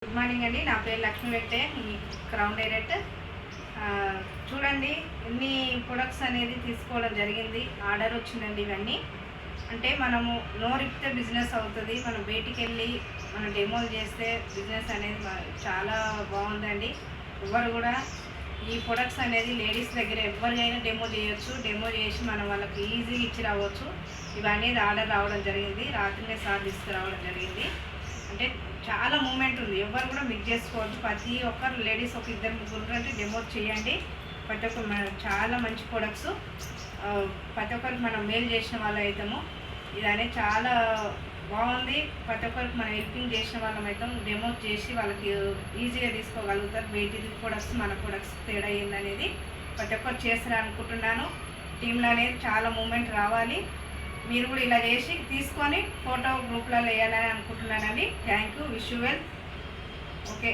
Good morning అండి. నా పేరు లక్ష్మీ వెట్టే, ఈ క్రౌన్ డైరెక్టర్. చూడండి, ఇన్ని ప్రొడక్ట్స్ అనేది తీసుకోవడం జరిగింది. ఆర్డర్ వచ్చిందండి. ఇవన్నీ అంటే మనము నోరిప్తే బిజినెస్ అవుతుంది. మనం బయటికి వెళ్ళి మనం డెమోలు చేస్తే బిజినెస్ అనేది చాలా బాగుందండి. ఎవరు కూడా ఈ ప్రొడక్ట్స్ అనేది లేడీస్ దగ్గర ఎవరికైనా డెమో చేయొచ్చు. డెమో చేసి మనం వాళ్ళకి ఈజీగా ఇచ్చి రావచ్చు. ఇవన్నీ ఆర్డర్ రావడం జరిగింది. రాత్రినే సార్ తీసుకురావడం జరిగింది. అంటే చాలా మూమెంట్ ఉంది. ఎవరు కూడా మిక్స్ చేసుకోవచ్చు. ప్రతి ఒక్కరు లేడీస్ ఒక ఇద్దరు ముగ్గురు అంటే డెమో చేయండి. ప్రతి ఒక్కరు చాలా మంచి ప్రొడక్ట్స్, ప్రతి ఒక్కరికి మనం మేలు చేసిన వాళ్ళు అవుతాము. ఇది అనేది చాలా బాగుంది. ప్రతి ఒక్కరికి మనం హెల్పింగ్ చేసిన వాళ్ళం అవుతాం. డెమో చేసి వాళ్ళకి ఈజీగా తీసుకోగలుగుతారు. బయటి ప్రొడక్ట్స్ మన ప్రొడక్ట్స్ తేడా ఏందనేది ప్రతి ఒక్కరు చేస్తారు అనుకుంటున్నాను. టీంలో అనేది చాలా మూమెంట్ రావాలి. మీరు కూడా ఇలా చేసి తీసుకొని ఫోటో గ్రూప్లలో వేయాలని అనుకుంటున్నానండి. Thank you. Wish you well. Okay.